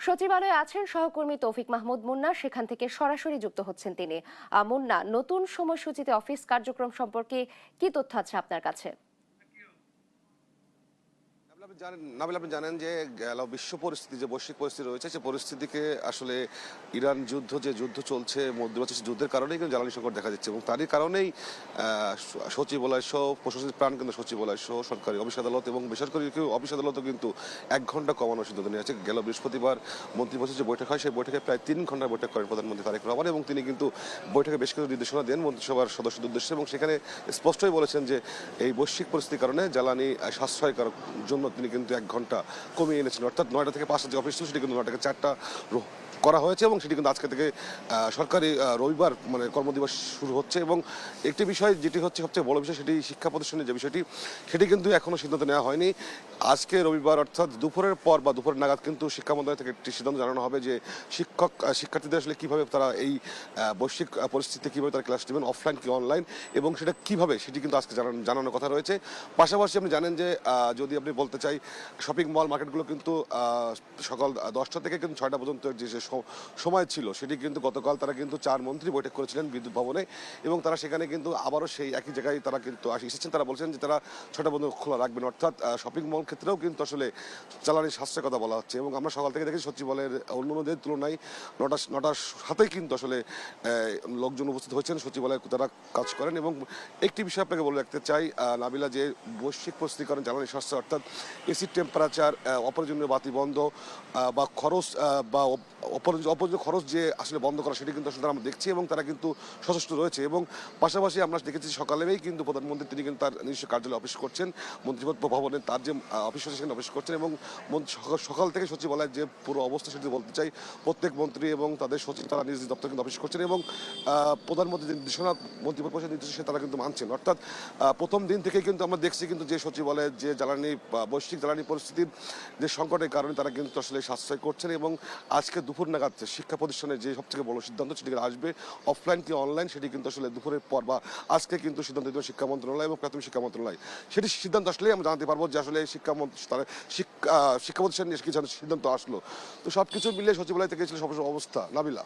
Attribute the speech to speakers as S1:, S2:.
S1: সচিবালয়ে আছেন সহকর্মী তৌফিক মাহমুদ মুন্না, সেখান থেকে সরাসরি যুক্ত হচ্ছেন তিনি। মুন্না, নতুন সময়সূচিতে অফিস কার্যক্রম সম্পর্কে কি তথ্য আছে আপনার কাছে?
S2: নাবিল, আপনি জানেন যে গেল বিশ্ব পরিস্থিতি, যে বৈশ্বিক পরিস্থিতি রয়েছে, সে পরিস্থিতিকে আসলে ইরান যুদ্ধ চলছে, মধ্যপ্রাচ্যের যুদ্ধের কারণেই কিন্তু জ্বালানি সংকট দেখা যাচ্ছে এবং তারই কারণেই সচিবালয় সহ প্রশাসনিক প্রাণকেন্দ্র সচিবালয় সহ সরকারি অফিস আদালত এবং বেসরকারি অফিস আদালতও কিন্তু 1 ঘন্টা কমানোর সিদ্ধান্ত নিয়েছে। গেল বৃহস্পতিবার মন্ত্রিপরিষদের যে বৈঠক হয়, সেই বৈঠকে প্রায় 3 ঘন্টার বৈঠক করেন প্রধানমন্ত্রী তারেক রহমান এবং তিনি কিন্তু বৈঠকে বেশ কিছু নির্দেশনা দেন মন্ত্রিসভার সদস্যদের উদ্দেশ্যে এবং সেখানে স্পষ্টই বলেছেন যে এই বৈশ্বিক পরিস্থিতির কারণে জ্বালানি সাশ্রয়কার জন্য তিনি কিন্তু 1 ঘন্টা কমিয়ে এনেছেন। অর্থাৎ 9টা থেকে 5টা যে অফিস ছিল সেটি কিন্তু 9টা থেকে 4টা করা হয়েছে এবং সেটি কিন্তু আজকে থেকে সরকারি রবিবার মানে কর্মদিবস শুরু হচ্ছে। এবং একটি বিষয় যেটি হচ্ছে সবচেয়ে বড় বিষয়, সেটি শিক্ষা প্রতিষ্ঠানের যে বিষয়টি, সেটি কিন্তু এখনও সিদ্ধান্ত নেওয়া হয়নি। আজকে রবিবার অর্থাৎ দুপুরের পর বা দুপুর নাগাদ কিন্তু শিক্ষা মন্ত্রণালয় থেকে একটি সিদ্ধান্ত জানানো হবে যে শিক্ষার্থীদের আসলে কীভাবে তারা এই বৈশ্বিক পরিস্থিতিতে কীভাবে তারা ক্লাস নেবেন, অফলাইন কি অনলাইন, এবং সেটা কীভাবে, সেটি কিন্তু আজকে জানানোর কথা রয়েছে। পাশাপাশি আপনি জানেন যে যদি আপনি বলতে চাই, শপিং মল মার্কেটগুলো কিন্তু সকাল 10টা থেকে কিন্তু 6টা পর্যন্ত যে সময় ছিল, সেটি কিন্তু গতকাল তারা কিন্তু 4 মন্ত্রী বৈঠক করেছিলেন বিদ্যুৎ ভবনে এবং তারা সেখানে কিন্তু আবারও সেই একই জায়গায় তারা কিন্তু এসেছেন। তারা বলছেন যে তারা 6টা পর্যন্ত খোলা রাখবেন, অর্থাৎ শপিং মল ক্ষেত্রেও কিন্তু আসলে জ্বালানি সাশ্রয়ের কথা বলা হচ্ছে। এবং আমরা সকাল থেকে দেখি সচিবালয়ের অন্যান্যদের তুলনায় 9টার সাথেই কিন্তু আসলে লোকজন উপস্থিত হয়েছেন, সচিবালয়ে তারা কাজ করেন। এবং একটি বিষয় আপনাকে বলে রাখতে চাই নাবিলা, যে বৈশ্বিক পরিস্থিতির কারণে জ্বালানি সাশ্রয় অর্থাৎ এসির টেম্পারেচার, অপ্রয়োজনীয় বাতি বন্ধ বা খরচ বা অপ্রয়োজনীয় খরচ যে আসলে বন্ধ করা, সেটি কিন্তু আসলে আমরা দেখছি এবং তারা কিন্তু সচেষ্ট রয়েছে। এবং পাশাপাশি আমরা দেখেছি সকালেই কিন্তু প্রধানমন্ত্রী তিনি কিন্তু তার নিজস্ব কার্যালয়ে অফিস করছেন, মন্ত্রিপদ ভবনে তার যে অফিস আছে সেখানে অফিস করছেন। এবং সকাল থেকে সচিবালয়ের যে পুরো অবস্থা সেটি বলতে চাই, প্রত্যেক মন্ত্রী এবং তাদের সচিব তারা নিজ দপ্তর কিন্তু অফিস করছেন এবং প্রধানমন্ত্রীর যে নির্দেশনা, মন্ত্রিপদ পরিষদের নির্দেশ তারা কিন্তু মানছেন। অর্থাৎ প্রথম দিন থেকে কিন্তু আমরা দেখছি কিন্তু যে সচিবালয়ের যে বৈশ্বিক জ্বালানি পরিস্থিতির যে সংকটের কারণে তারা কিন্তু আসলে সাশ্রয় করছেন। এবং আজকে দুপুর নাগাদ শিক্ষা প্রতিষ্ঠানের যে সবথেকে বড় সিদ্ধান্ত সেটি আসবে, অফলাইন কি অনলাইন, সেটি কিন্তু আসলে দুপুরের পর বা আজকে কিন্তু সিদ্ধান্ত দেবে শিক্ষা মন্ত্রণালয় এবং প্রাথমিক শিক্ষা মন্ত্রণালয়। সেটি সিদ্ধান্ত আসলেই আমরা জানতে পারবো যে আসলে শিক্ষা প্রতিষ্ঠান নিয়ে কিছু সিদ্ধান্ত আসলো। তো সবকিছু মিলে সচিবালয় থেকে ছিল সব অবস্থা নাবিলা।